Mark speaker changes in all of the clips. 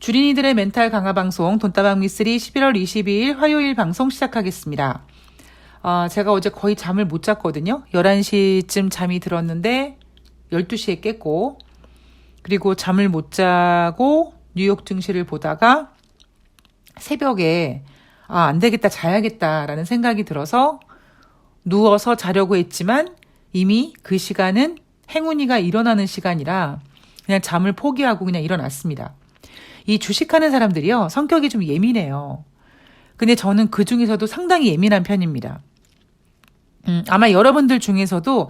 Speaker 1: 주린이들의 멘탈 강화 방송 돈다방 미쓰리 11월 22일 화요일 방송 시작하겠습니다. 제가 어제 거의 잠을 못 잤거든요. 11시쯤 잠이 들었는데 12시에 깼고, 그리고 잠을 못 자고 뉴욕 증시를 보다가 새벽에 안 되겠다, 자야겠다라는 생각이 들어서 누워서 자려고 했지만 이미 그 시간은 행운이가 일어나는 시간이라 그냥 잠을 포기하고 그냥 일어났습니다. 이 주식하는 사람들이요, 성격이 좀 예민해요. 근데 저는 그 중에서도 상당히 예민한 편입니다. 아마 여러분들 중에서도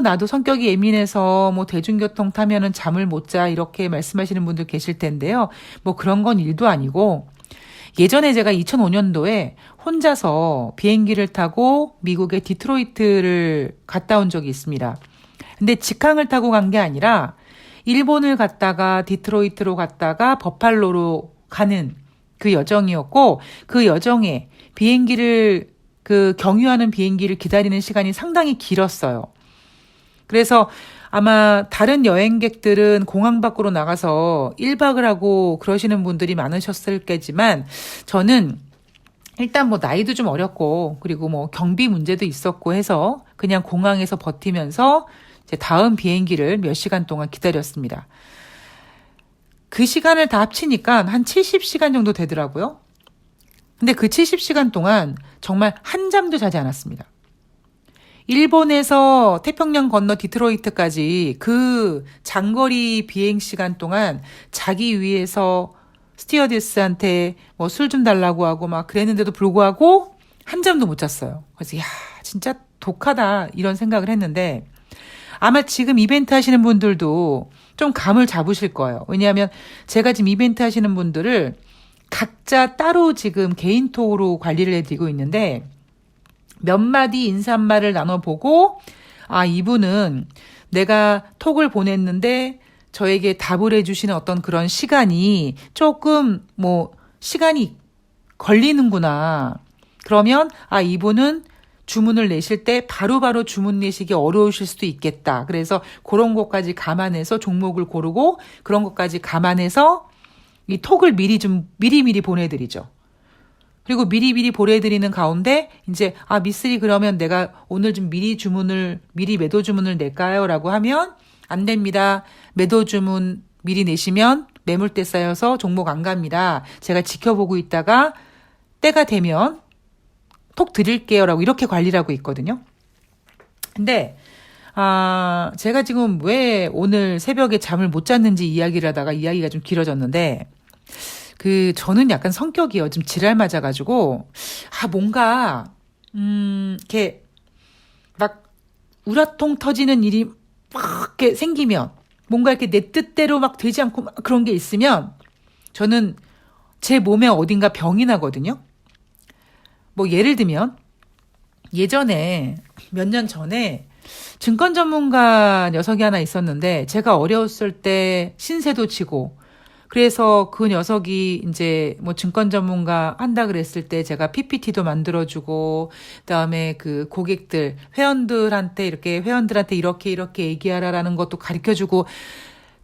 Speaker 1: 나도 성격이 예민해서 뭐 대중교통 타면은 잠을 못 자 이렇게 말씀하시는 분들 계실 텐데요. 뭐 그런 건 일도 아니고, 예전에 제가 2005년도에 혼자서 비행기를 타고 미국의 디트로이트를 갔다 온 적이 있습니다. 근데 직항을 타고 간 게 아니라 일본을 갔다가 디트로이트로 갔다가 버팔로로 가는 그 여정이었고, 그 여정에 비행기를 경유하는 비행기를 기다리는 시간이 상당히 길었어요. 그래서 아마 다른 여행객들은 공항 밖으로 나가서 1박을 하고 그러시는 분들이 많으셨을 게지만, 저는 일단 뭐 나이도 좀 어렸고 그리고 뭐 경비 문제도 있었고 해서 그냥 공항에서 버티면서 이제 다음 비행기를 몇 시간 동안 기다렸습니다. 그 시간을 다 합치니까 한 70시간 정도 되더라고요. 근데 그 70시간 동안 정말 한 잠도 자지 않았습니다. 일본에서 태평양 건너 디트로이트까지 그 장거리 비행 시간 동안 자기 위해서 스튜어디스한테 뭐 술 좀 달라고 하고 막 그랬는데도 불구하고 한 잠도 못 잤어요. 그래서 진짜 독하다 이런 생각을 했는데, 아마 지금 이벤트 하시는 분들도 좀 감을 잡으실 거예요. 왜냐하면 제가 지금 이벤트 하시는 분들을 각자 따로 지금 개인톡으로 관리를 해드리고 있는데, 몇 마디 인사말을 나눠보고 이분은 내가 톡을 보냈는데 저에게 답을 해주시는 어떤 그런 시간이 조금 시간이 걸리는구나. 그러면 이분은 주문을 내실 때 바로바로 주문 내시기 어려우실 수도 있겠다. 그래서 그런 것까지 감안해서 종목을 고르고 그런 것까지 감안해서 이 톡을 미리 보내드리죠. 그리고 미리 보내드리는 가운데 이제 미쓰리 그러면 내가 오늘 좀 미리 매도 주문을 낼까요? 라고 하면 안 됩니다. 매도 주문 미리 내시면 매물대 쌓여서 종목 안 갑니다. 제가 지켜보고 있다가 때가 되면 톡 드릴게요. 라고 이렇게 관리를 하고 있거든요. 근데 제가 지금 왜 오늘 새벽에 잠을 못 잤는지 이야기를 하다가 이야기가 좀 길어졌는데, 저는 약간 성격이요, 좀 지랄 맞아가지고, 뭔가, 이렇게, 막, 우라통 터지는 일이 막 이렇게 생기면, 뭔가 이렇게 내 뜻대로 막 되지 않고 막 그런 게 있으면, 저는 제 몸에 어딘가 병이 나거든요. 뭐, 예를 들면, 예전에, 몇 년 전에, 증권 전문가 녀석이 하나 있었는데, 제가 어려웠을 때 신세도 치고, 그래서 그 녀석이 이제 뭐 증권 전문가 한다 그랬을 때 제가 PPT도 만들어주고, 그다음에 그 고객들, 회원들한테 이렇게 얘기하라라는 것도 가르쳐주고,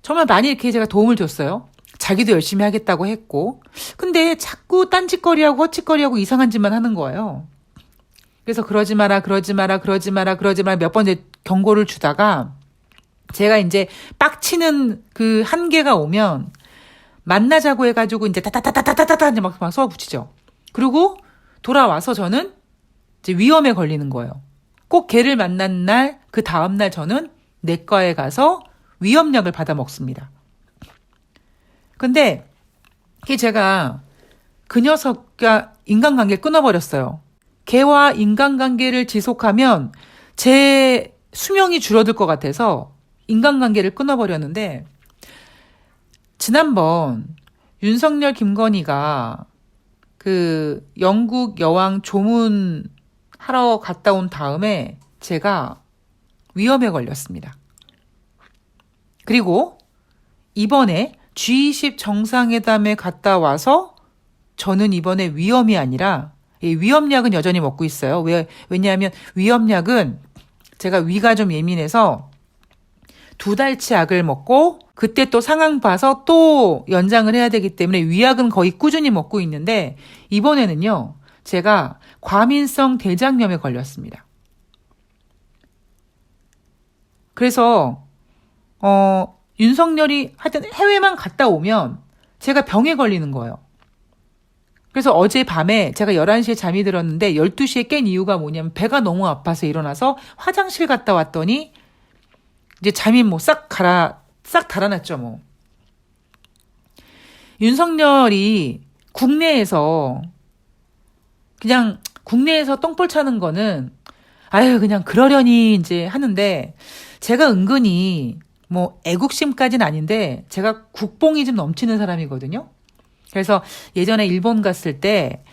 Speaker 1: 정말 많이 이렇게 제가 도움을 줬어요. 자기도 열심히 하겠다고 했고. 근데 자꾸 딴짓거리하고 헛짓거리하고 이상한 짓만 하는 거예요. 그래서 그러지 마라 몇 번 이제 경고를 주다가, 제가 이제 빡치는 그 한계가 오면 만나자고 해가지고 이제 따따따따따따따 이제 막 쏘아 붙이죠. 그리고 돌아와서 저는 이제 위험에 걸리는 거예요. 꼭 걔를 만난 날, 그 다음날 저는 내과에 가서 위험약을 받아 먹습니다. 근데 제가 그 녀석과 인간관계를 끊어버렸어요. 걔와 인간관계를 지속하면 제 수명이 줄어들 것 같아서 인간관계를 끊어버렸는데, 지난번 윤석열 김건희가 그 영국 여왕 조문하러 갔다 온 다음에 제가 위험에 걸렸습니다. 그리고 이번에 G20 정상회담에 갔다 와서 저는 이번에 위험이 아니라 위험약은 여전히 먹고 있어요. 왜냐하면 위험약은 제가 위가 좀 예민해서 2달치 약을 먹고 그때 또 상황 봐서 또 연장을 해야 되기 때문에 위약은 거의 꾸준히 먹고 있는데 이번에는요. 제가 과민성 대장염에 걸렸습니다. 그래서 윤석열이 하여튼 해외만 갔다 오면 제가 병에 걸리는 거예요. 그래서 어젯밤에 제가 11시에 잠이 들었는데 12시에 깬 이유가 뭐냐면 배가 너무 아파서 일어나서 화장실 갔다 왔더니 이제 잠이 뭐 싹 달아났죠, 뭐. 윤석열이 국내에서 똥볼 차는 거는 그냥 그러려니 이제 하는데 제가 은근히 뭐 애국심까지는 아닌데 제가 국뽕이 좀 넘치는 사람이거든요. 그래서 예전에 일본 갔을 때,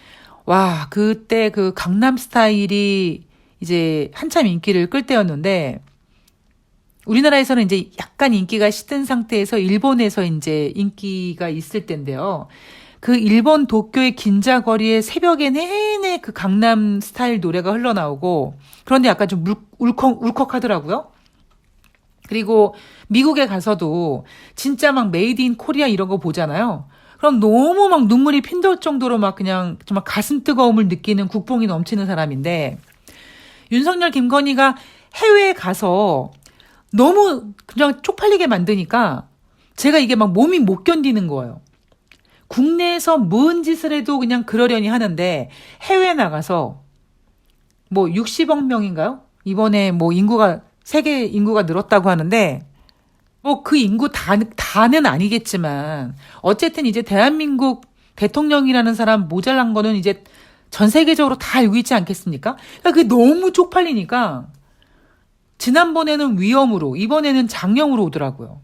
Speaker 1: 그때 그 강남 스타일이 이제 한참 인기를 끌 때였는데, 우리나라에서는 이제 약간 인기가 식은 상태에서 일본에서 이제 인기가 있을 때인데요. 그 일본 도쿄의 긴자거리에 새벽에 내내 그 강남 스타일 노래가 흘러나오고, 그런데 약간 좀 울컥하더라고요. 그리고 미국에 가서도 진짜 막 메이드 인 코리아 이런 거 보잖아요. 그럼 너무 막 눈물이 핀돌 정도로 막 그냥 정말 가슴 뜨거움을 느끼는 국뽕이 넘치는 사람인데 윤석열, 김건희가 해외에 가서 너무 그냥 쪽팔리게 만드니까 제가 이게 막 몸이 못 견디는 거예요. 국내에서 뭔 짓을 해도 그냥 그러려니 하는데 해외에 나가서 뭐 60억 명인가요? 이번에 뭐 세계 인구가 늘었다고 하는데 뭐 그 인구 다는 아니겠지만 어쨌든 이제 대한민국 대통령이라는 사람 모자란 거는 이제 전 세계적으로 다 알고 있지 않겠습니까? 그러니까 그게 너무 쪽팔리니까 지난번에는 위염으로 이번에는 장염으로 오더라고요.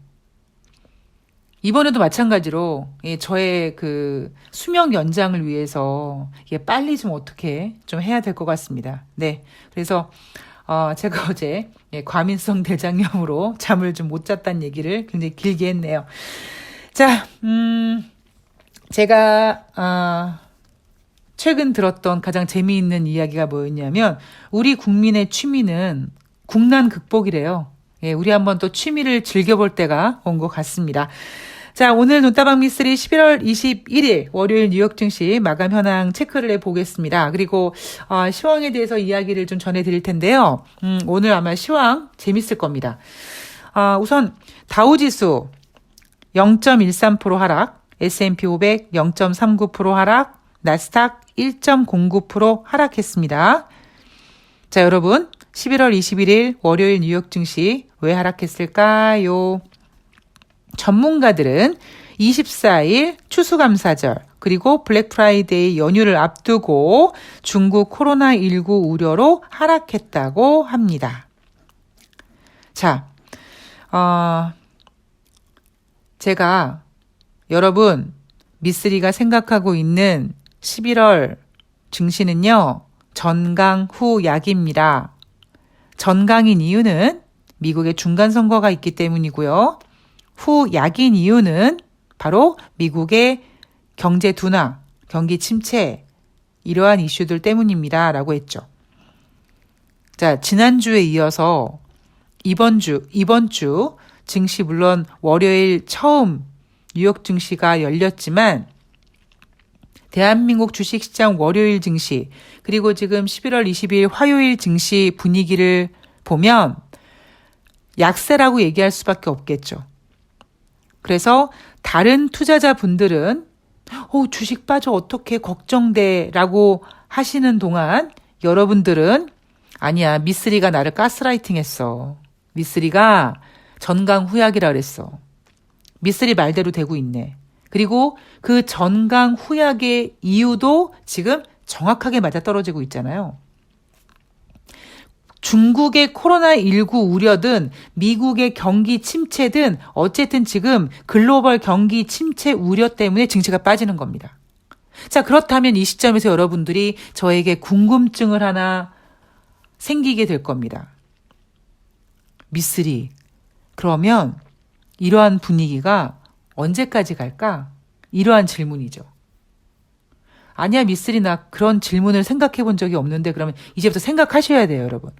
Speaker 1: 이번에도 마찬가지로 저의 그 수명 연장을 위해서 빨리 좀 어떻게 좀 해야 될 것 같습니다. 네, 그래서 제가 어제 과민성 대장염으로 잠을 좀 못 잤다는 얘기를 굉장히 길게 했네요. 자, 제가 최근 들었던 가장 재미있는 이야기가 뭐였냐면 우리 국민의 취미는 국난 극복이래요. 우리 한번 또 취미를 즐겨볼 때가 온 것 같습니다. 자, 오늘 눈다방 미스터리 11월 21일 월요일 뉴욕 증시 마감 현황 체크를 해보겠습니다. 그리고 시황에 대해서 이야기를 좀 전해드릴 텐데요. 오늘 아마 시황 재밌을 겁니다. 우선 다우지수 0.13% 하락, S&P 500 0.39% 하락, 나스닥 1.09% 하락했습니다. 자, 여러분 11월 21일 월요일 뉴욕 증시 왜 하락했을까요? 전문가들은 24일 추수감사절 그리고 블랙 프라이데이 연휴를 앞두고 중국 코로나19 우려로 하락했다고 합니다. 자, 제가 여러분 미쓰리가 생각하고 있는 11월 증시는요. 전강 후 약입니다. 전강인 이유는 미국의 중간선거가 있기 때문이고요. 후 약인 이유는 바로 미국의 경제 둔화, 경기 침체 이러한 이슈들 때문입니다. 라고 했죠. 자, 지난주에 이어서 이번 주 증시 물론 월요일 처음 뉴욕 증시가 열렸지만 대한민국 주식시장 월요일 증시 그리고 지금 11월 20일 화요일 증시 분위기를 보면 약세라고 얘기할 수밖에 없겠죠. 그래서 다른 투자자분들은 주식 빠져 어떻게 걱정돼 라고 하시는 동안 여러분들은 아니야 미쓰리가 나를 가스라이팅했어. 미쓰리가 전강 후약이라 그랬어. 미쓰리 말대로 되고 있네. 그리고 그 전강 후약의 이유도 지금 정확하게 맞아떨어지고 있잖아요. 중국의 코로나19 우려든 미국의 경기 침체든 어쨌든 지금 글로벌 경기 침체 우려 때문에 증시가 빠지는 겁니다. 자, 그렇다면 이 시점에서 여러분들이 저에게 궁금증을 하나 생기게 될 겁니다. 미쓰리, 그러면 이러한 분위기가 언제까지 갈까? 이러한 질문이죠. 아니야, 미쓰리 나 그런 질문을 생각해 본 적이 없는데 그러면 이제부터 생각하셔야 돼요, 여러분.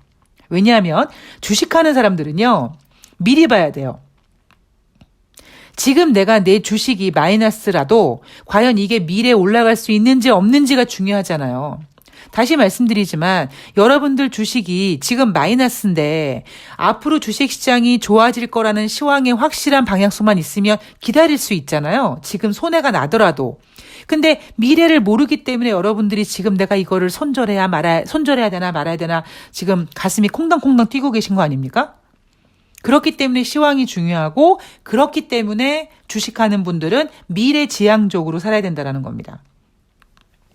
Speaker 1: 왜냐하면 주식하는 사람들은요. 미리 봐야 돼요. 지금 내가 내 주식이 마이너스라도 과연 이게 미래에 올라갈 수 있는지 없는지가 중요하잖아요. 다시 말씀드리지만 여러분들 주식이 지금 마이너스인데 앞으로 주식시장이 좋아질 거라는 시황의 확실한 방향성만 있으면 기다릴 수 있잖아요. 지금 손해가 나더라도. 근데 미래를 모르기 때문에 여러분들이 지금 내가 이거를 손절해야 되나 말아야 되나 지금 가슴이 콩당콩당 뛰고 계신 거 아닙니까? 그렇기 때문에 시황이 중요하고 그렇기 때문에 주식하는 분들은 미래지향적으로 살아야 된다는 겁니다.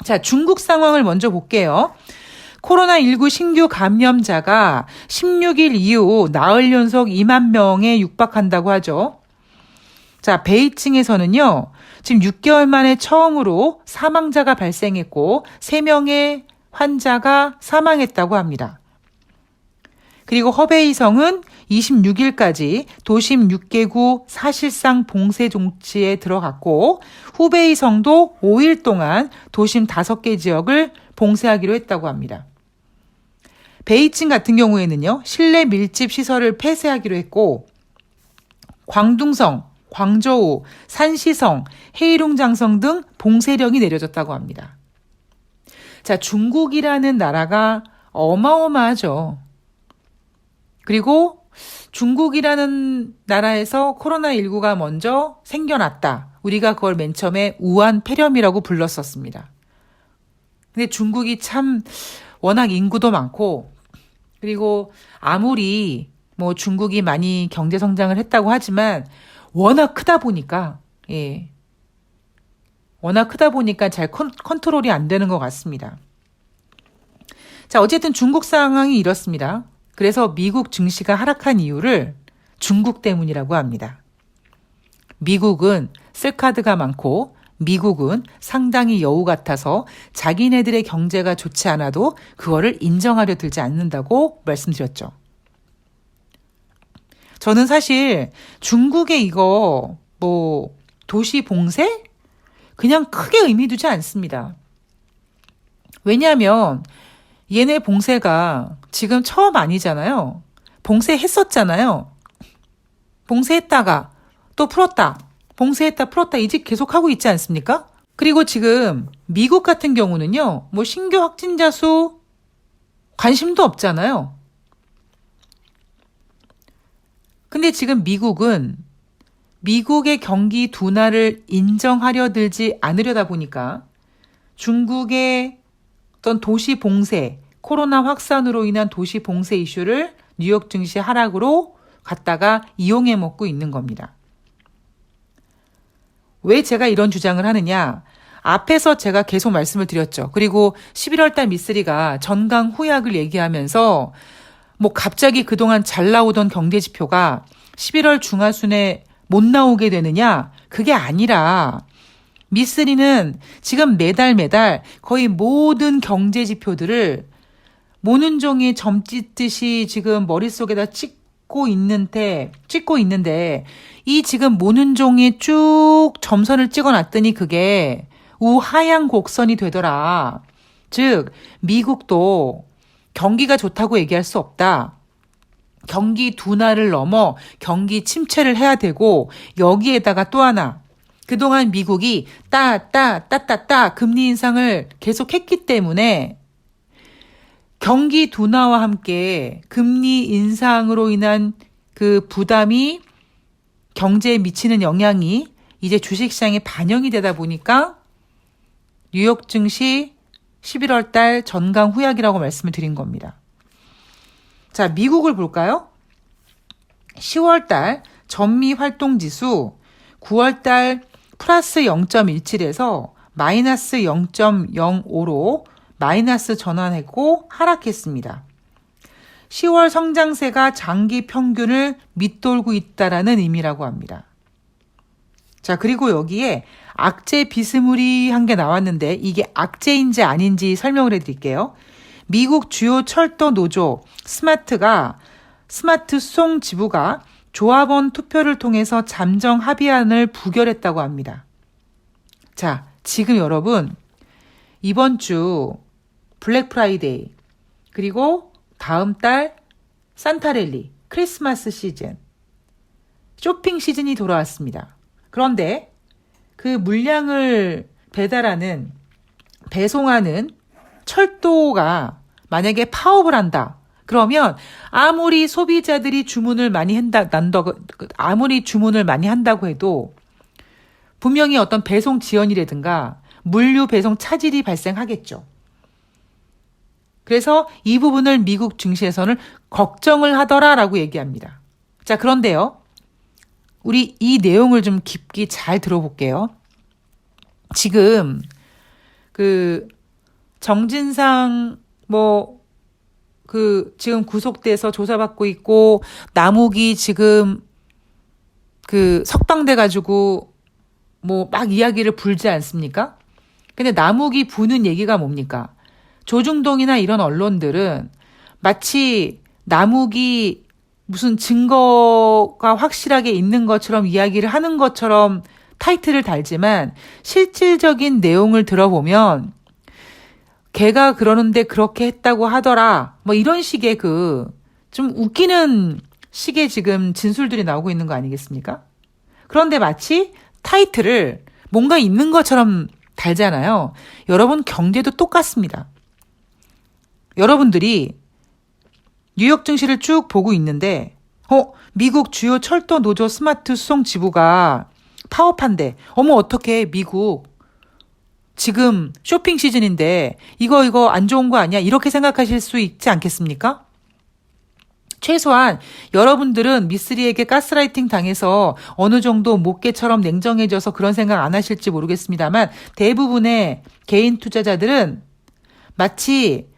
Speaker 1: 자, 중국 상황을 먼저 볼게요. 코로나19 신규 감염자가 16일 이후 나흘 연속 2만 명에 육박한다고 하죠. 자, 베이징에서는요. 지금 6개월 만에 처음으로 사망자가 발생했고 3명의 환자가 사망했다고 합니다. 그리고 허베이성은 26일까지 도심 6개구 사실상 봉쇄 종치에 들어갔고 후베이성도 5일 동안 도심 5개 지역을 봉쇄하기로 했다고 합니다. 베이징 같은 경우에는요. 실내 밀집 시설을 폐쇄하기로 했고 광둥성, 광저우, 산시성, 헤이룽장성 등 봉쇄령이 내려졌다고 합니다. 자, 중국이라는 나라가 어마어마하죠. 그리고 중국이라는 나라에서 코로나19가 먼저 생겨났다. 우리가 그걸 맨 처음에 우한 폐렴이라고 불렀었습니다. 근데 중국이 참 워낙 인구도 많고 그리고 아무리 뭐 중국이 많이 경제 성장을 했다고 하지만 워낙 크다 보니까 워낙 크다 보니까 잘 컨트롤이 안 되는 것 같습니다. 자, 어쨌든 중국 상황이 이렇습니다. 그래서 미국 증시가 하락한 이유를 중국 때문이라고 합니다. 미국은 쓸 카드가 많고 미국은 상당히 여우 같아서 자기네들의 경제가 좋지 않아도 그거를 인정하려 들지 않는다고 말씀드렸죠. 저는 사실 중국의 이거 뭐 도시 봉쇄? 그냥 크게 의미 두지 않습니다. 왜냐하면 얘네 봉쇄가 지금 처음 아니잖아요. 봉쇄했었잖아요. 봉쇄했다가 또 풀었다. 봉쇄했다 풀었다 이제 계속하고 있지 않습니까? 그리고 지금 미국 같은 경우는요. 뭐 신규 확진자 수 관심도 없잖아요. 근데 지금 미국은 미국의 경기 둔화를 인정하려 들지 않으려다 보니까 중국의 어떤 도시 봉쇄, 코로나 확산으로 인한 도시 봉쇄 이슈를 뉴욕 증시 하락으로 갖다가 이용해 먹고 있는 겁니다. 왜 제가 이런 주장을 하느냐? 앞에서 제가 계속 말씀을 드렸죠. 그리고 11월 달 미쓰리가 전강 후약을 얘기하면서 뭐 갑자기 그동안 잘 나오던 경제 지표가 11월 중하순에 못 나오게 되느냐? 그게 아니라 미쓰리는 지금 매달 거의 모든 경제 지표들을 모는 종이 점 찢듯이 지금 머릿속에다 찍고 있는데 이 지금 모는 종이 쭉 점선을 찍어놨더니 그게 우하향 곡선이 되더라. 즉 미국도 경기가 좋다고 얘기할 수 없다. 경기 둔화를 넘어 경기 침체를 해야 되고 여기에다가 또 하나 그동안 미국이 금리 인상을 계속했기 때문에 경기 둔화와 함께 금리 인상으로 인한 그 부담이 경제에 미치는 영향이 이제 주식시장에 반영이 되다 보니까 뉴욕 증시 11월 달 전강 후약이라고 말씀을 드린 겁니다. 자, 미국을 볼까요? 10월 달 전미 활동 지수 9월 달 플러스 0.17에서 마이너스 0.05로 마이너스 전환했고 하락했습니다. 10월 성장세가 장기 평균을 밑돌고 있다라는 의미라고 합니다. 자, 그리고 여기에 악재 비스무리한 게 나왔는데 이게 악재인지 아닌지 설명을 해드릴게요. 미국 주요 철도 노조 스마트송 지부가 조합원 투표를 통해서 잠정 합의안을 부결했다고 합니다. 자, 지금 여러분 이번 주 블랙 프라이데이 그리고 다음 달 산타랠리 크리스마스 시즌 쇼핑 시즌이 돌아왔습니다. 그런데 그 물량을 배송하는 철도가 만약에 파업을 한다. 그러면 아무리 소비자들이 아무리 주문을 많이 한다고 해도 분명히 어떤 배송 지연이라든가 물류 배송 차질이 발생하겠죠. 그래서 이 부분을 미국 증시에서는 걱정을 하더라라고 얘기합니다. 자, 그런데요. 우리 이 내용을 좀 깊이 잘 들어볼게요. 지금 정진상 지금 구속돼서 조사받고 있고 남욱이 지금 석방돼 가지고 막 이야기를 불지 않습니까? 근데 남욱이 부는 얘기가 뭡니까? 조중동이나 이런 언론들은 마치 남욱이 무슨 증거가 확실하게 있는 것처럼 이야기를 하는 것처럼 타이틀을 달지만 실질적인 내용을 들어보면 걔가 그러는데 그렇게 했다고 하더라. 이런 식의 좀 웃기는 식의 지금 진술들이 나오고 있는 거 아니겠습니까? 그런데 마치 타이틀을 뭔가 있는 것처럼 달잖아요. 여러분, 경제도 똑같습니다. 여러분들이 뉴욕 증시를 쭉 보고 있는데 미국 주요 철도 노조 스마트 수송 지부가 파업한대. 어머, 어떡해. 미국 지금 쇼핑 시즌인데 이거 안 좋은 거 아니야? 이렇게 생각하실 수 있지 않겠습니까? 최소한 여러분들은 미쓰리에게 가스라이팅 당해서 어느 정도 목깨처럼 냉정해져서 그런 생각 안 하실지 모르겠습니다만 대부분의 개인 투자자들은 마치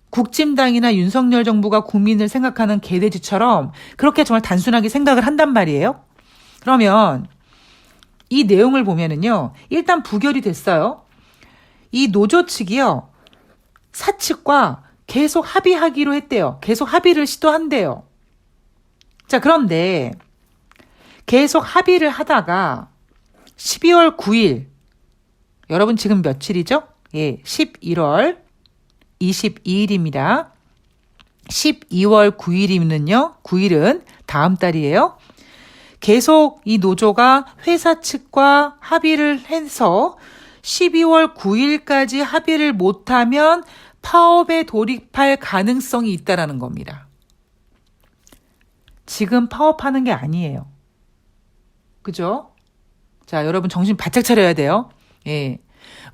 Speaker 1: 국진당이나 윤석열 정부가 국민을 생각하는 개돼지처럼 그렇게 정말 단순하게 생각을 한단 말이에요. 그러면 이 내용을 보면은요, 일단 부결이 됐어요. 이 노조 측이요, 사측과 계속 합의하기로 했대요. 계속 합의를 시도한대요. 자, 그런데 계속 합의를 하다가 12월 9일, 여러분 지금 며칠이죠? 11월 22일입니다. 12월 9일은 다음 달이에요. 계속 이 노조가 회사 측과 합의를 해서 12월 9일까지 합의를 못하면 파업에 돌입할 가능성이 있다라는 겁니다. 지금 파업하는 게 아니에요. 그죠? 자, 여러분 정신 바짝 차려야 돼요.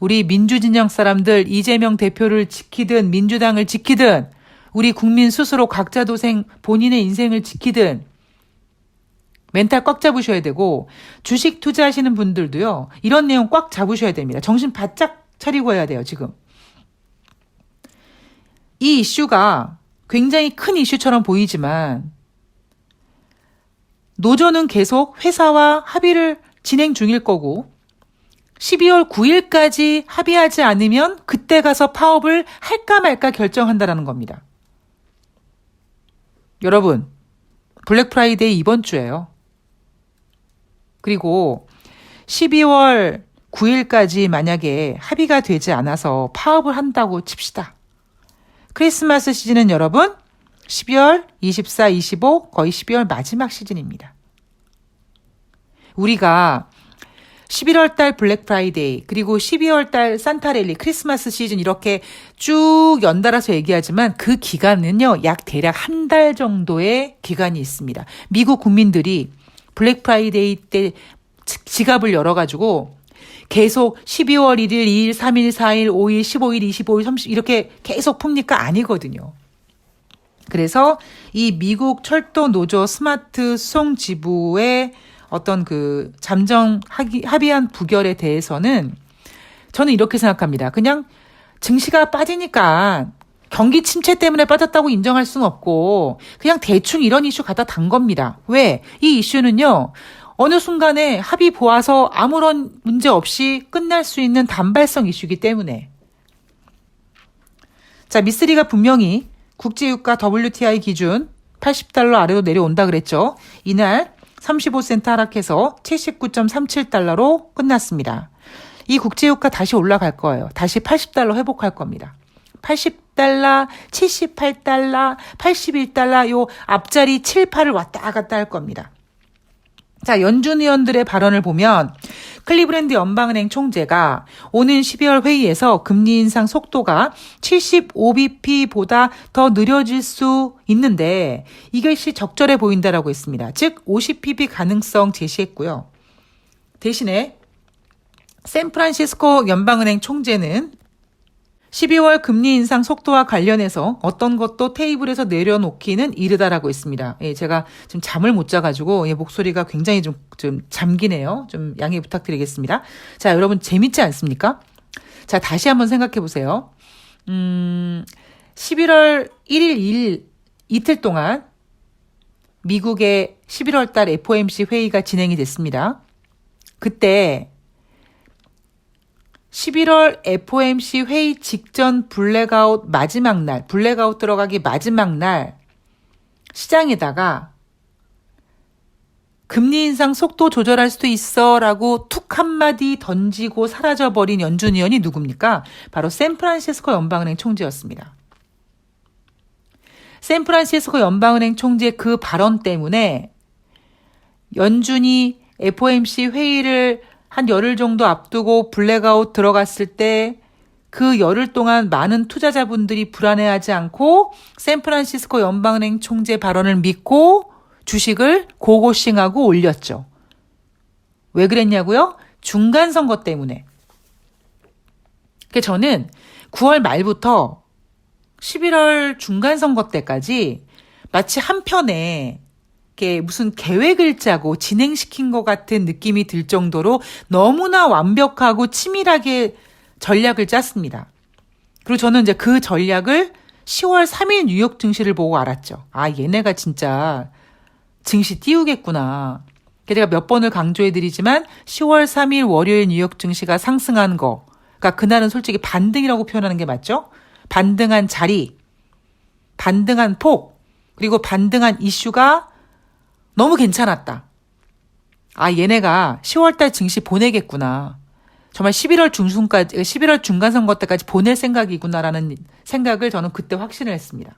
Speaker 1: 우리 민주진영 사람들 이재명 대표를 지키든 민주당을 지키든 우리 국민 스스로 각자 도생 본인의 인생을 지키든 멘탈 꽉 잡으셔야 되고 주식 투자하시는 분들도요. 이런 내용 꽉 잡으셔야 됩니다. 정신 바짝 차리고 해야 돼요. 지금. 이 이슈가 굉장히 큰 이슈처럼 보이지만 노조는 계속 회사와 합의를 진행 중일 거고 12월 9일까지 합의하지 않으면 그때 가서 파업을 할까 말까 결정한다라는 겁니다. 여러분, 블랙 프라이데이 이번 주예요. 그리고 12월 9일까지 만약에 합의가 되지 않아서 파업을 한다고 칩시다. 크리스마스 시즌은 여러분 12월 24, 25 거의 12월 마지막 시즌입니다. 우리가 11월 달 블랙 프라이데이 그리고 12월 달 산타랠리 크리스마스 시즌 이렇게 쭉 연달아서 얘기하지만 그 기간은요. 약 대략 한 달 정도의 기간이 있습니다. 미국 국민들이 블랙 프라이데이 때 지갑을 열어가지고 계속 12월 1일, 2일, 3일, 4일, 5일, 15일, 25일, 30일 이렇게 계속 풉니까? 아니거든요. 그래서 이 미국 철도 노조 스마트 수송 지부의 어떤 잠정 합의안 부결에 대해서는 저는 이렇게 생각합니다. 그냥 증시가 빠지니까 경기 침체 때문에 빠졌다고 인정할 수는 없고 그냥 대충 이런 이슈 갖다 단 겁니다. 왜? 이 이슈는요. 어느 순간에 합의 보아서 아무런 문제 없이 끝날 수 있는 단발성 이슈이기 때문에. 자, 미쓰리가 분명히 국제유가 WTI 기준 80달러 아래로 내려온다 그랬죠. 이날 35센트 하락해서 79.37달러로 끝났습니다. 이 국제유가 다시 올라갈 거예요. 다시 80달러 회복할 겁니다. 80달러, 78달러, 81달러 요 앞자리 7, 8을 왔다 갔다 할 겁니다. 자, 연준 의원들의 발언을 보면 클리브랜드 연방은행 총재가 오는 12월 회의에서 금리 인상 속도가 75bp보다 더 느려질 수 있는데 이것이 적절해 보인다라고 했습니다. 즉 50bp 가능성 제시했고요. 대신에 샌프란시스코 연방은행 총재는 12월 금리 인상 속도와 관련해서 어떤 것도 테이블에서 내려놓기는 이르다라고 했습니다. 예, 제가 지금 잠을 못 자가지고 목소리가 굉장히 좀 잠기네요. 좀 양해 부탁드리겠습니다. 자, 여러분 재밌지 않습니까? 자, 다시 한번 생각해 보세요. 11월 1일 2일 이틀 동안 미국의 11월 달 FOMC 회의가 진행이 됐습니다. 그때 11월 FOMC 회의 직전 블랙아웃 들어가기 마지막 날 시장에다가 금리 인상 속도 조절할 수도 있어 라고 툭 한마디 던지고 사라져버린 연준 의원이 누굽니까? 바로 샌프란시스코 연방은행 총재였습니다. 샌프란시스코 연방은행 총재 그 발언 때문에 연준이 FOMC 회의를 한 열흘 정도 앞두고 블랙아웃 들어갔을 때 그 열흘 동안 많은 투자자분들이 불안해하지 않고 샌프란시스코 연방은행 총재 발언을 믿고 주식을 고고싱하고 올렸죠. 왜 그랬냐고요? 중간선거 때문에. 저는 9월 말부터 11월 중간선거 때까지 마치 한편에 무슨 계획을 짜고 진행시킨 것 같은 느낌이 들 정도로 너무나 완벽하고 치밀하게 전략을 짰습니다. 그리고 저는 이제 그 전략을 10월 3일 뉴욕 증시를 보고 알았죠. 아, 얘네가 진짜 증시 띄우겠구나. 제가 몇 번을 강조해드리지만 10월 3일 월요일 뉴욕 증시가 상승한 거. 그러니까 그날은 솔직히 반등이라고 표현하는 게 맞죠? 반등한 자리, 반등한 폭, 그리고 반등한 이슈가 너무 괜찮았다. 아, 얘네가 10월달 증시 보내겠구나. 정말 11월 중간선거 때까지 보낼 생각이구나라는 생각을 저는 그때 확신을 했습니다.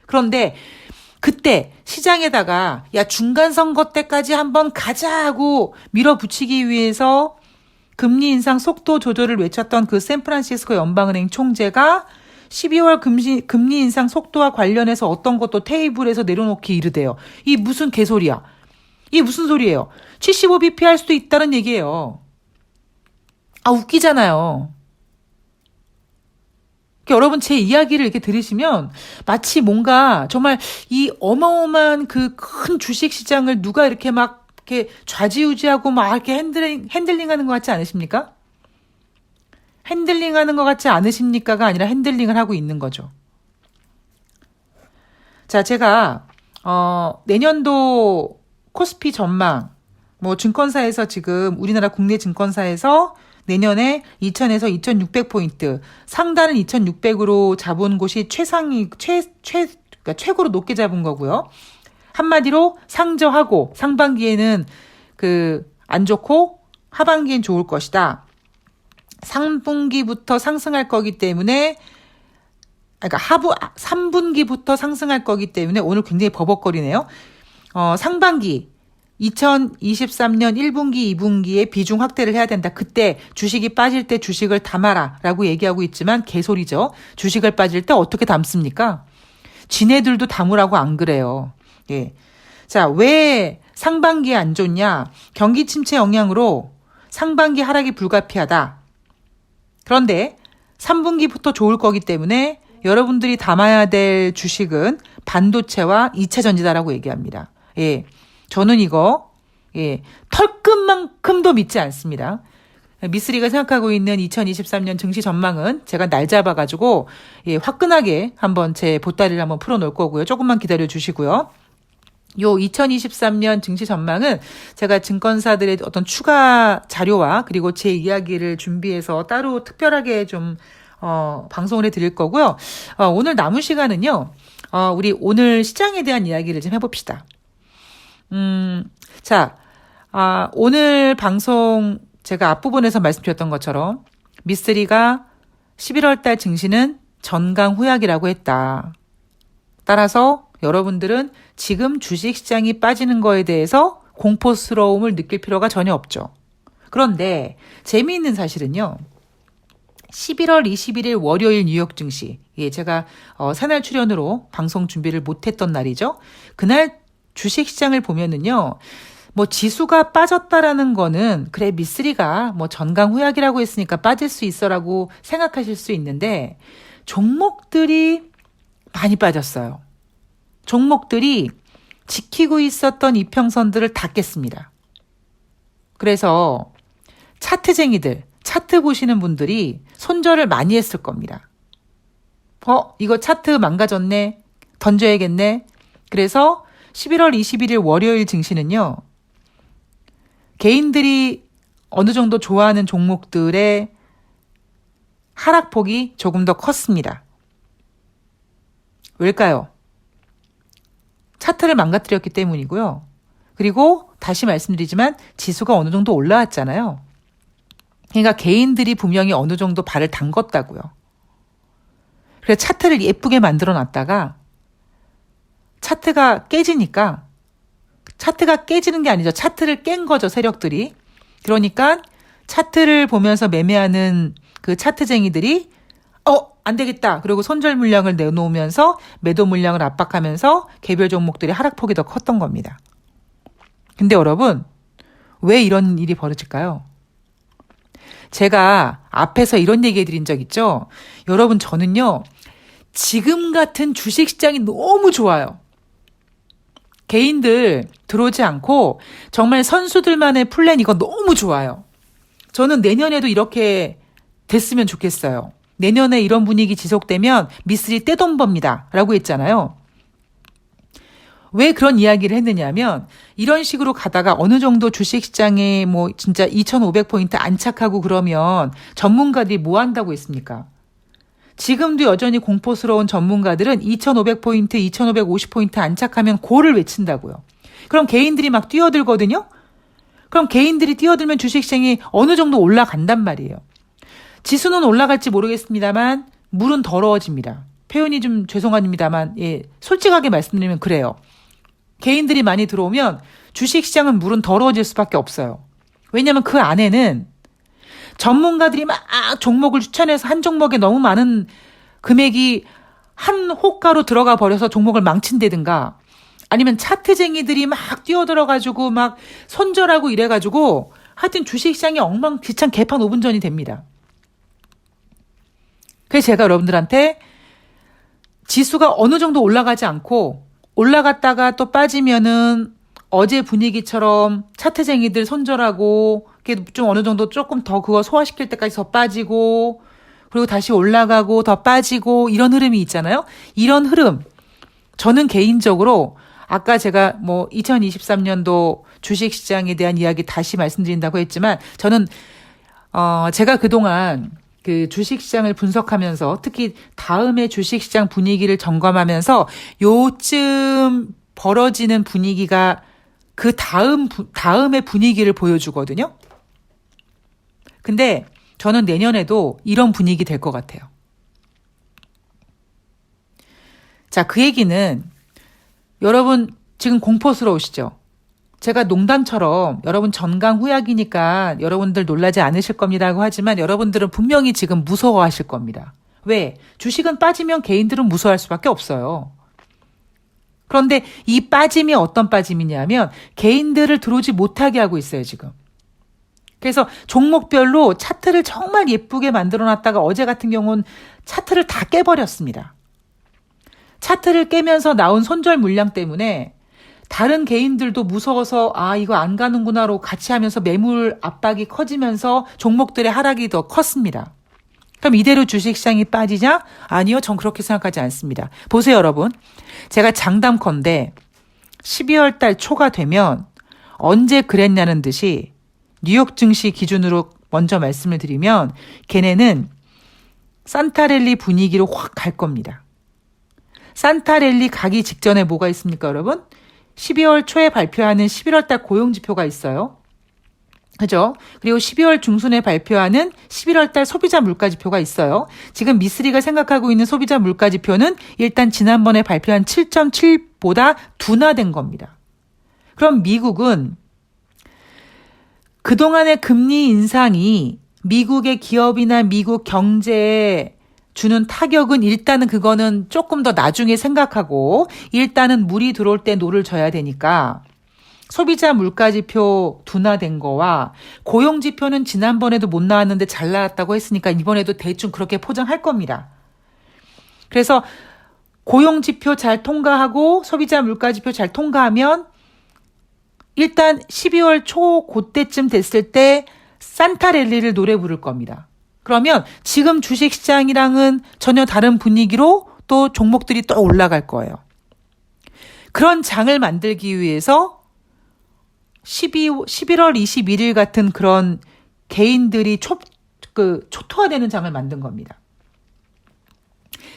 Speaker 1: 그런데 그때 시장에다가 야, 중간선거 때까지 한번 가자 하고 밀어붙이기 위해서 금리 인상 속도 조절을 외쳤던 그 샌프란시스코 연방은행 총재가 12월 금리 인상 속도와 관련해서 어떤 것도 테이블에서 내려놓기 이르대요. 이 무슨 개소리야? 이 무슨 소리예요? 75bp 할 수도 있다는 얘기예요. 아, 웃기잖아요. 여러분 제 이야기를 이렇게 들으시면 마치 뭔가 정말 이 어마어마한 그 큰 주식 시장을 누가 이렇게 막 이렇게 좌지우지하고 막 이렇게 핸들링하는 것 같지 않으십니까? 핸들링하는 것 같지 않으십니까가 아니라 핸들링을 하고 있는 거죠. 자, 제가 내년도 코스피 전망, 증권사에서 지금 우리나라 국내 증권사에서 내년에 2000에서 2600포인트, 상단은 2600으로 잡은 곳이 그러니까 최고로 높게 잡은 거고요. 한마디로 상저하고 상반기에는 안 좋고 하반기엔 좋을 것이다. 3분기부터 상승할 거기 때문에, 그러니까 3분기부터 상승할 거기 때문에 오늘 굉장히 버벅거리네요. 상반기 2023년 1분기, 2분기에 비중 확대를 해야 된다. 그때 주식이 빠질 때 주식을 담아라 라고 얘기하고 있지만 개소리죠. 주식을 빠질 때 어떻게 담습니까? 지네들도 담으라고 안 그래요. 예. 자, 왜 상반기에 안 좋냐? 경기 침체 영향으로 상반기 하락이 불가피하다. 그런데 3분기부터 좋을 거기 때문에 여러분들이 담아야 될 주식은 반도체와 2차 전지다라고 얘기합니다. 예. 저는 이거, 털끝만큼도 믿지 않습니다. 미쓰리가 생각하고 있는 2023년 증시 전망은 제가 날 잡아가지고, 화끈하게 한번 제 보따리를 한번 풀어놓을 거고요. 조금만 기다려 주시고요. 요 2023년 증시 전망은 제가 증권사들의 어떤 추가 자료와 그리고 제 이야기를 준비해서 따로 특별하게 좀, 방송을 해드릴 거고요. 오늘 남은 시간은요, 우리 오늘 시장에 대한 이야기를 좀 해봅시다. 자, 오늘 방송 제가 앞부분에서 말씀드렸던 것처럼 미쓰리가 11월 달 증시는 전강후약이라고 했다. 따라서 여러분들은 지금 주식시장이 빠지는 거에 대해서 공포스러움을 느낄 필요가 전혀 없죠. 그런데 재미있는 사실은요. 11월 21일 월요일 뉴욕 증시. 예, 제가 새날 출연으로 방송 준비를 못했던 날이죠. 그날 주식시장을 보면은요. 뭐 지수가 빠졌다라는 거는 그래 미쓰리가 뭐 전강후약이라고 했으니까 빠질 수 있어라고 생각하실 수 있는데 종목들이 많이 빠졌어요. 종목들이 지키고 있었던 이평선들을 다 깼습니다. 그래서 차트쟁이들, 차트 보시는 분들이 손절을 많이 했을 겁니다. 이거 차트 망가졌네. 던져야겠네. 그래서 11월 21일 월요일 증시는요. 개인들이 어느 정도 좋아하는 종목들의 하락폭이 조금 더 컸습니다. 왜일까요? 차트를 망가뜨렸기 때문이고요. 그리고 다시 말씀드리지만 지수가 어느 정도 올라왔잖아요. 그러니까 개인들이 분명히 어느 정도 발을 담궜다고요. 그래서 차트를 예쁘게 만들어 놨다가 차트가 깨지니까 차트가 깨지는 게 아니죠. 차트를 깬 거죠, 세력들이. 그러니까 차트를 보면서 매매하는 그 차트쟁이들이 안 되겠다. 그리고 손절 물량을 내놓으면서 매도 물량을 압박하면서 개별 종목들이 하락폭이 더 컸던 겁니다. 근데 여러분, 왜 이런 일이 벌어질까요? 제가 앞에서 이런 얘기 해드린 적 있죠? 여러분, 저는요, 지금 같은 주식시장이 너무 좋아요. 개인들 들어오지 않고 정말 선수들만의 플랜 이거 너무 좋아요. 저는 내년에도 이렇게 됐으면 좋겠어요. 내년에 이런 분위기 지속되면 미쓰리 떼돈 법니다. 라고 했잖아요. 왜 그런 이야기를 했느냐면 이런 식으로 가다가 어느 정도 주식시장에 뭐 진짜 2,500포인트 안착하고 그러면 전문가들이 뭐 한다고 했습니까? 지금도 여전히 공포스러운 전문가들은 2,500포인트, 2,550포인트 안착하면 고를 외친다고요. 그럼 개인들이 막 뛰어들거든요? 그럼 개인들이 뛰어들면 주식시장이 어느 정도 올라간단 말이에요. 지수는 올라갈지 모르겠습니다만 물은 더러워집니다. 표현이 좀 죄송합니다만 솔직하게 말씀드리면 그래요. 개인들이 많이 들어오면 주식시장은 물은 더러워질 수밖에 없어요. 왜냐하면 그 안에는 전문가들이 막 종목을 추천해서 한 종목에 너무 많은 금액이 한 호가로 들어가 버려서 종목을 망친다든가 아니면 차트쟁이들이 막 뛰어들어가지고 막 손절하고 이래가지고 하여튼 주식시장이 엉망진창 개판 5분 전이 됩니다. 그래서 제가 여러분들한테 지수가 어느 정도 올라가지 않고 올라갔다가 또 빠지면은 어제 분위기처럼 차트쟁이들 손절하고 좀 어느 정도 조금 더 그거 소화시킬 때까지 더 빠지고 그리고 다시 올라가고 더 빠지고 이런 흐름이 있잖아요. 이런 흐름 저는 개인적으로 아까 제가 뭐 2023년도 주식시장에 대한 이야기 다시 말씀드린다고 했지만 저는 제가 그동안 그 주식시장을 분석하면서 특히 다음에 주식시장 분위기를 점검하면서 요쯤 벌어지는 분위기가 그 다음의 분위기를 보여주거든요. 근데 저는 내년에도 이런 분위기 될 것 같아요. 자, 그 얘기는 여러분 지금 공포스러우시죠? 제가 농담처럼 여러분 전강후약이니까 여러분들 놀라지 않으실 겁니다라고 하지만 여러분들은 분명히 지금 무서워하실 겁니다. 왜? 주식은 빠지면 개인들은 무서워할 수밖에 없어요. 그런데 이 빠짐이 어떤 빠짐이냐면 개인들을 들어오지 못하게 하고 있어요, 지금. 그래서 종목별로 차트를 정말 예쁘게 만들어놨다가 어제 같은 경우는 차트를 다 깨버렸습니다. 차트를 깨면서 나온 손절 물량 때문에 다른 개인들도 무서워서 이거 안 가는구나로 같이 하면서 매물 압박이 커지면서 종목들의 하락이 더 컸습니다. 그럼 이대로 주식시장이 빠지냐? 아니요, 전 그렇게 생각하지 않습니다. 보세요, 여러분. 제가 장담컨대 12월 달 초가 되면 언제 그랬냐는 듯이 뉴욕 증시 기준으로 먼저 말씀을 드리면 걔네는 산타랠리 분위기로 확 갈 겁니다. 산타랠리 가기 직전에 뭐가 있습니까, 여러분? 12월 초에 발표하는 11월 달 고용지표가 있어요. 그죠? 그리고 12월 중순에 발표하는 11월 달 소비자 물가지표가 있어요. 지금 미쓰리가 생각하고 있는 소비자 물가지표는 일단 지난번에 발표한 7.7보다 둔화된 겁니다. 그럼 미국은 그동안의 금리 인상이 미국의 기업이나 미국 경제에 주는 타격은 일단은 그거는 조금 더 나중에 생각하고 일단은 물이 들어올 때 노를 져야 되니까 소비자 물가지표 둔화된 거와 고용지표는 지난번에도 못 나왔는데 잘 나왔다고 했으니까 이번에도 대충 그렇게 포장할 겁니다. 그래서 고용지표 잘 통과하고 소비자 물가지표 잘 통과하면 일단 12월 초 그때쯤 됐을 때 산타랠리를 노래 부를 겁니다. 그러면 지금 주식시장이랑은 전혀 다른 분위기로 또 종목들이 또 올라갈 거예요. 그런 장을 만들기 위해서 11월 21일 같은 그런 개인들이 초토화되는 장을 만든 겁니다.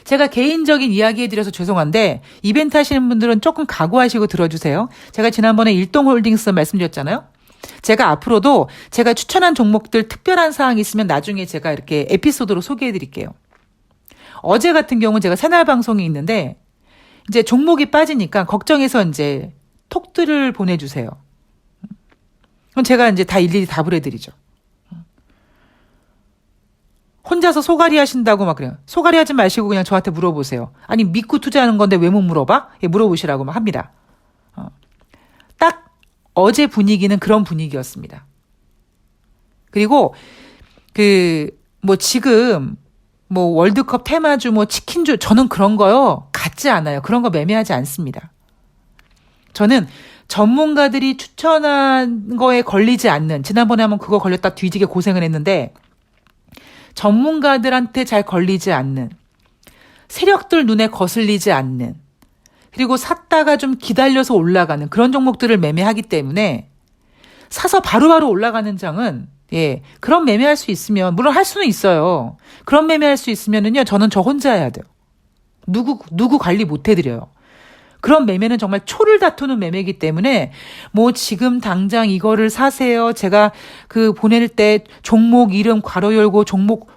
Speaker 1: 제가 개인적인 이야기 해드려서 죄송한데 이벤트 하시는 분들은 조금 각오하시고 들어주세요. 제가 지난번에 일동홀딩스 말씀드렸잖아요. 제가 앞으로도 제가 추천한 종목들 특별한 사항이 있으면 나중에 제가 이렇게 에피소드로 소개해드릴게요. 어제 같은 경우는 제가 새날 방송이 있는데 이제 종목이 빠지니까 걱정해서 이제 톡들을 보내주세요. 그럼 제가 이제 다 일일이 답을 해드리죠. 혼자서 소갈이 하신다고 막 그래요. 소갈이 하지 마시고 그냥 저한테 물어보세요. 아니 믿고 투자하는 건데 왜 못 물어봐? 예, 물어보시라고 막 합니다. 딱 어제 분위기는 그런 분위기였습니다. 그리고 지금 월드컵 테마주 치킨주 저는 그런 거요 갖지 않아요. 그런 거 매매하지 않습니다. 저는 전문가들이 추천한 거에 걸리지 않는 지난번에 한번 그거 걸렸다 뒤지게 고생을 했는데 전문가들한테 잘 걸리지 않는 세력들 눈에 거슬리지 않는 그리고 샀다가 좀 기다려서 올라가는 그런 종목들을 매매하기 때문에 사서 바로바로 올라가는 장은 그런 매매할 수 있으면 물론 할 수는 있어요. 그런 매매할 수 있으면은요 저는 저 혼자 해야 돼요. 누구 관리 못 해드려요. 그런 매매는 정말 초를 다투는 매매이기 때문에 지금 당장 이거를 사세요. 제가 보낼 때 종목 이름 괄호 열고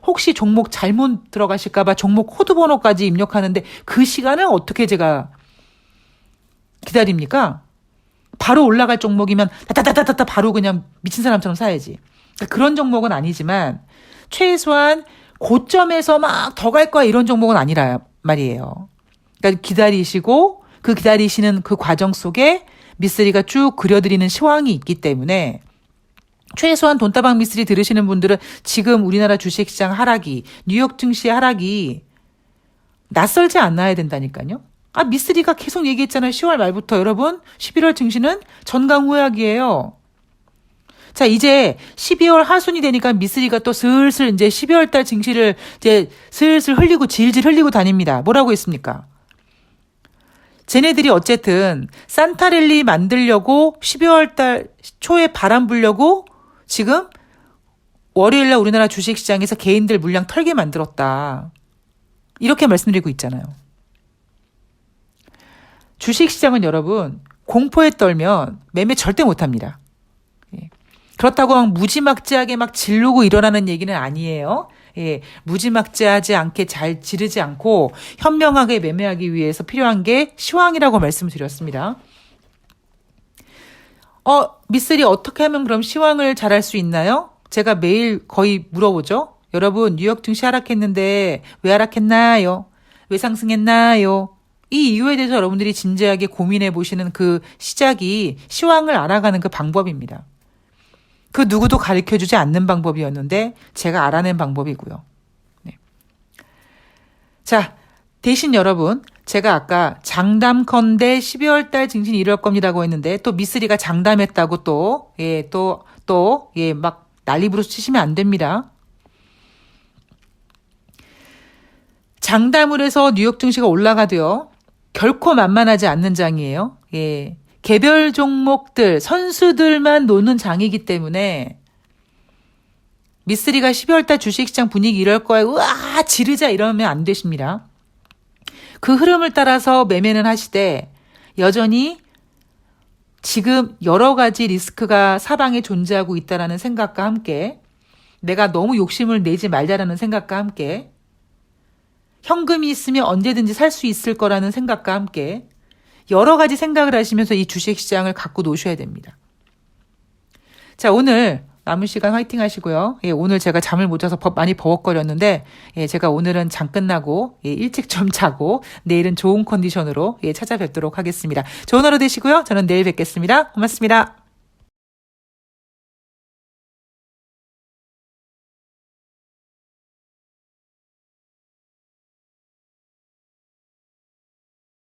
Speaker 1: 혹시 종목 잘못 들어가실까봐 종목 코드 번호까지 입력하는데 그 시간을 어떻게 제가 기다립니까? 바로 올라갈 종목이면 따따따따따 바로 그냥 미친 사람처럼 사야지. 그런 종목은 아니지만 최소한 고점에서 막 더 갈 거야 이런 종목은 아니라 말이에요. 그러니까 기다리시고 그 기다리시는 그 과정 속에 미쓰리가 쭉 그려드리는 시황이 있기 때문에 최소한 돈다방 미쓰리 들으시는 분들은 지금 우리나라 주식시장 하락이 뉴욕 증시 하락이 낯설지 않아야 된다니까요. 미쓰리가 계속 얘기했잖아요. 10월 말부터 여러분 11월 증시는 전강후약이에요. 자 이제 12월 하순이 되니까 미쓰리가 또 슬슬 이제 12월 달 증시를 이제 슬슬 질질 흘리고 다닙니다. 뭐라고 했습니까? 쟤네들이 어쨌든 산타랠리 만들려고 12월 달 초에 바람 불려고 지금 월요일날 우리나라 주식시장에서 개인들 물량 털게 만들었다. 이렇게 말씀드리고 있잖아요. 주식시장은 여러분 공포에 떨면 매매 절대 못합니다. 그렇다고 막 무지막지하게 막 지르고 일어나는 얘기는 아니에요. 무지막지하지 않게 잘 지르지 않고 현명하게 매매하기 위해서 필요한 게 시황이라고 말씀드렸습니다. 미쓰리 어떻게 하면 그럼 시황을 잘할 수 있나요? 제가 매일 거의 물어보죠. 여러분 뉴욕 증시 하락했는데 왜 하락했나요? 왜 상승했나요? 이 이유에 대해서 여러분들이 진지하게 고민해 보시는 그 시작이 시황을 알아가는 그 방법입니다. 그 누구도 가르쳐주지 않는 방법이었는데 제가 알아낸 방법이고요. 네. 자, 대신 여러분 제가 아까 장담컨대 12월 달 증시는 이럴 겁니다라고 했는데 또 미쓰리가 장담했다고 막 난리부르스 치시면 안 됩니다. 장담을 해서 뉴욕 증시가 올라가도요. 결코 만만하지 않는 장이에요. 개별 종목들, 선수들만 노는 장이기 때문에 미쓰리가 12월 달 주식시장 분위기 이럴 거야. 우와 지르자 이러면 안 되십니다. 그 흐름을 따라서 매매는 하시되 여전히 지금 여러 가지 리스크가 사방에 존재하고 있다는 생각과 함께 내가 너무 욕심을 내지 말자라는 생각과 함께 현금이 있으면 언제든지 살 수 있을 거라는 생각과 함께 여러 가지 생각을 하시면서 이 주식시장을 갖고 노셔야 됩니다. 자, 오늘 남은 시간 화이팅 하시고요. 예, 오늘 제가 잠을 못 자서 많이 버벅거렸는데, 예, 제가 오늘은 장 끝나고, 예, 일찍 좀 자고, 내일은 좋은 컨디션으로, 예, 찾아뵙도록 하겠습니다. 좋은 하루 되시고요. 저는 내일 뵙겠습니다. 고맙습니다.